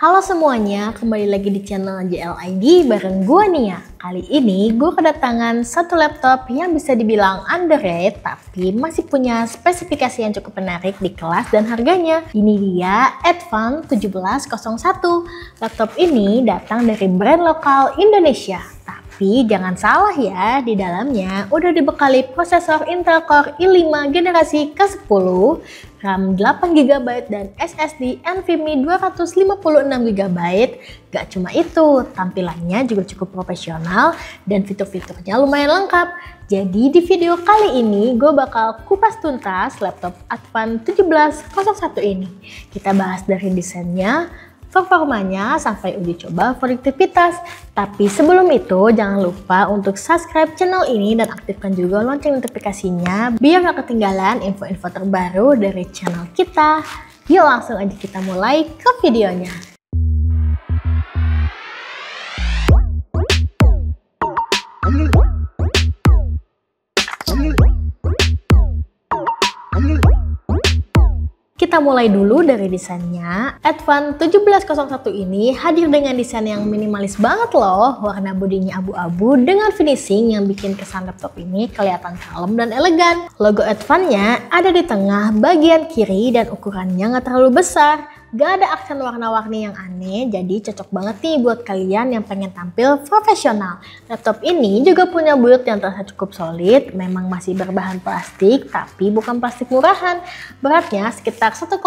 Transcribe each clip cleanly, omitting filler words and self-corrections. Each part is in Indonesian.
Halo semuanya, kembali lagi di channel JLID bareng gue Nia. Kali ini gue kedatangan satu laptop yang bisa dibilang underrated tapi masih punya spesifikasi yang cukup menarik di kelas dan harganya. Ini dia Advan 1701. Laptop ini datang dari brand lokal Indonesia. Tapi jangan salah ya, di dalamnya udah dibekali prosesor Intel Core i5 generasi ke-10, RAM 8GB dan SSD NVMe 256GB. Gak cuma itu, tampilannya juga cukup profesional dan fitur-fiturnya lumayan lengkap. Jadi di video kali ini gue bakal kupas tuntas laptop Advan 1701 ini. Kita bahas dari desainnya, performanya, sampai uji coba produktivitas. Tapi sebelum itu jangan lupa untuk subscribe channel ini dan aktifkan juga lonceng notifikasinya biar gak ketinggalan info-info terbaru dari channel kita. Yuk langsung aja kita mulai ke videonya. Kita mulai dulu dari desainnya. Advan 1701 ini hadir dengan desain yang minimalis banget loh. Warna bodinya abu-abu dengan finishing yang bikin kesan laptop ini kelihatan kalem dan elegan. Logo Advan-nya ada di tengah bagian kiri dan ukurannya nggak terlalu besar. Gak ada aksen warna-warni yang aneh, jadi cocok banget nih buat kalian yang pengen tampil profesional. Laptop ini juga punya build yang terasa cukup solid, memang masih berbahan plastik, tapi bukan plastik murahan. Beratnya sekitar 1,5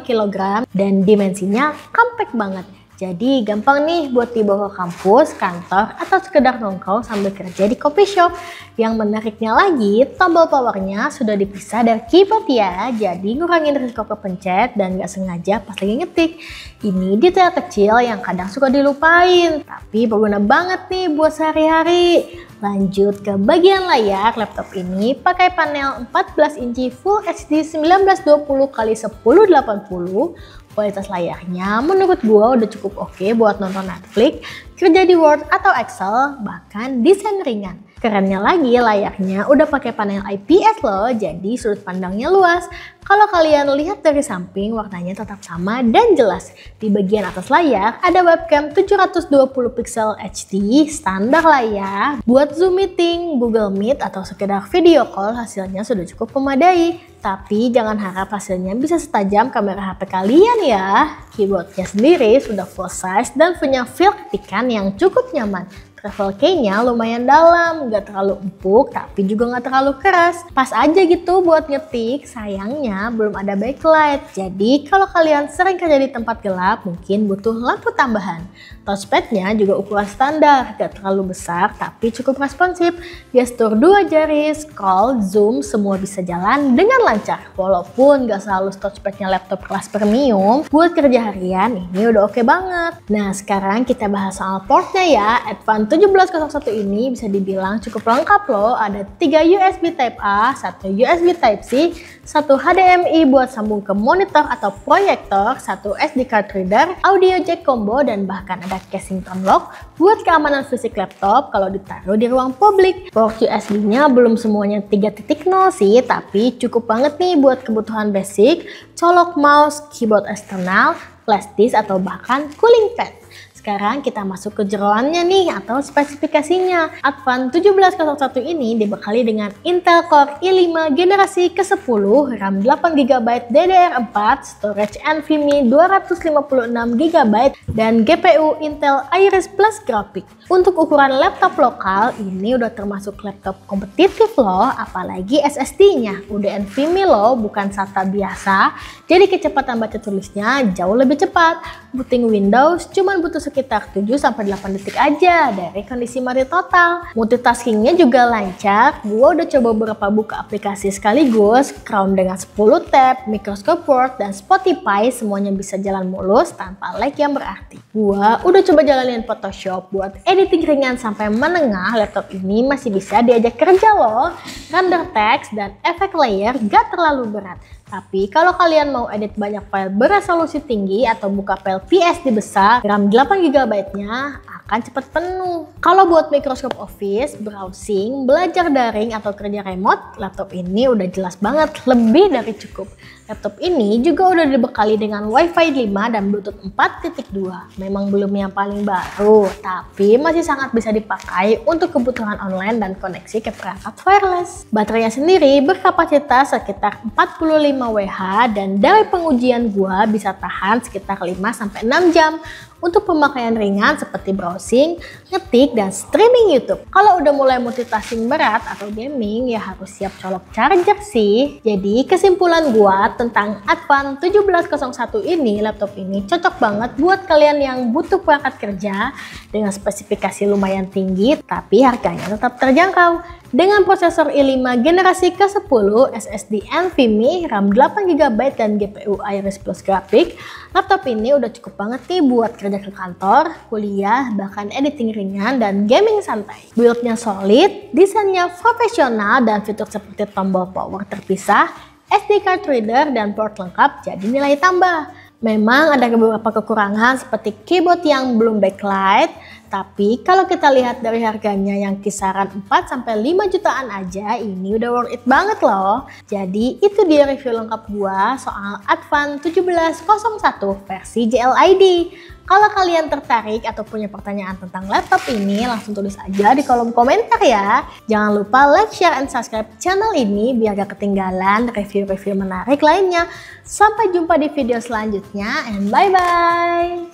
kg dan dimensinya compact banget. Jadi gampang nih buat dibawa ke kampus, kantor, atau sekedar nongkrong sambil kerja di coffee shop. Yang menariknya lagi, tombol powernya sudah dipisah dari keyboard ya, jadi ngurangin risiko kepencet dan gak sengaja pas lagi ngetik. Ini detail kecil yang kadang suka dilupain, tapi berguna banget nih buat sehari-hari. Lanjut ke bagian layar, laptop ini pakai panel 14 inci Full HD 1920x1080. Kualitas layarnya menurut gua udah cukup oke buat nonton Netflix, kerja di Word atau Excel, bahkan desain ringan. Kerennya lagi layarnya udah pakai panel IPS loh, jadi sudut pandangnya luas. Kalau kalian lihat dari samping, warnanya tetap sama dan jelas. Di bagian atas layar ada webcam 720 pixel HD standar layar. Buat Zoom meeting, Google Meet, atau sekedar video call, hasilnya sudah cukup memadai. Tapi jangan harap hasilnya bisa setajam kamera HP kalian ya. Keyboardnya sendiri sudah full size dan punya feel ketikan yang cukup nyaman. Travel key-nya lumayan dalam, gak terlalu empuk tapi juga gak terlalu keras. Pas aja gitu buat ngetik, sayangnya belum ada backlight. Jadi kalau kalian sering kerja di tempat gelap mungkin butuh lampu tambahan. Touchpad-nya juga ukuran standar, gak terlalu besar tapi cukup responsif. Gestur 2 jari, scroll, zoom, semua bisa jalan dengan lancar. Walaupun gak selalu touchpad-nya laptop kelas premium, buat kerja harian ini udah oke banget. Nah sekarang kita bahas soal portnya ya. Advan 1701 ini bisa dibilang cukup lengkap loh. Ada 3 USB Type A, 1 USB Type C, 1 HDMI buat sambung ke monitor atau proyektor, 1 SD card reader, audio jack combo, dan bahkan ada casing thumb lock buat keamanan fisik laptop kalau ditaruh di ruang publik. Port USB-nya belum semuanya 3.0 sih, tapi cukup banget nih buat kebutuhan basic, colok mouse, keyboard eksternal, flash disk, atau bahkan cooling pad. Sekarang kita masuk ke jeroannya nih atau spesifikasinya. Advan 1701 ini dibekali dengan Intel Core i5 generasi ke-10, RAM 8GB DDR4, storage NVMe 256GB, dan GPU Intel Iris Plus Graphic. Untuk ukuran laptop lokal, ini udah termasuk laptop kompetitif loh, apalagi SSD-nya. Udah NVMe loh, bukan SATA biasa, jadi kecepatan baca tulisnya jauh lebih cepat. Booting Windows cuman butuh sekitar 7-8 detik aja dari kondisi mati total. Multitaskingnya juga lancar. Gua udah coba beberapa buka aplikasi sekaligus, Chrome dengan 10 tab, Microsoft Word, dan Spotify semuanya bisa jalan mulus tanpa lag yang berarti. Gua udah coba jalanin Photoshop buat editing ringan sampai menengah. Laptop ini masih bisa diajak kerja loh. Render teks dan efek layer gak terlalu berat. Tapi kalau kalian mau edit banyak file beresolusi tinggi atau buka file PSD besar, RAM 8GB-nya akan cepat penuh. Kalau buat Microsoft Office, browsing, belajar daring, atau kerja remote, laptop ini udah jelas banget lebih dari cukup. Laptop ini juga udah dibekali dengan Wi-Fi 5 dan Bluetooth 4.2. Memang belum yang paling baru, tapi masih sangat bisa dipakai untuk kebutuhan online dan koneksi ke perangkat wireless. Baterainya sendiri berkapasitas sekitar 45 Wh dan dari pengujian gua bisa tahan sekitar 5-6 jam untuk pemakaian ringan seperti browsing, ngetik, dan streaming YouTube. Kalau udah mulai multitasking berat atau gaming ya harus siap colok charger sih. Jadi kesimpulan gua tentang Advan 1701 ini, laptop ini cocok banget buat kalian yang butuh perangkat kerja dengan spesifikasi lumayan tinggi tapi harganya tetap terjangkau. Dengan prosesor i5 generasi ke-10, SSD NVMe, RAM 8GB dan GPU Iris Plus grafik, laptop ini udah cukup banget nih buat kerja ke kantor, kuliah, bahkan editing ringan dan gaming santai. Build-nya solid, desainnya profesional dan fitur seperti tombol power terpisah, SD card reader dan port lengkap jadi nilai tambah. Memang ada beberapa kekurangan seperti keyboard yang belum backlight, tapi kalau kita lihat dari harganya yang kisaran 4-5 jutaan aja, ini udah worth it banget loh. Jadi itu dia review lengkap gua soal Advan 1701 versi JLID. Kalau kalian tertarik atau punya pertanyaan tentang laptop ini, langsung tulis aja di kolom komentar ya. Jangan lupa like, share, and subscribe channel ini biar gak ketinggalan review-review menarik lainnya. Sampai jumpa di video selanjutnya, and bye-bye!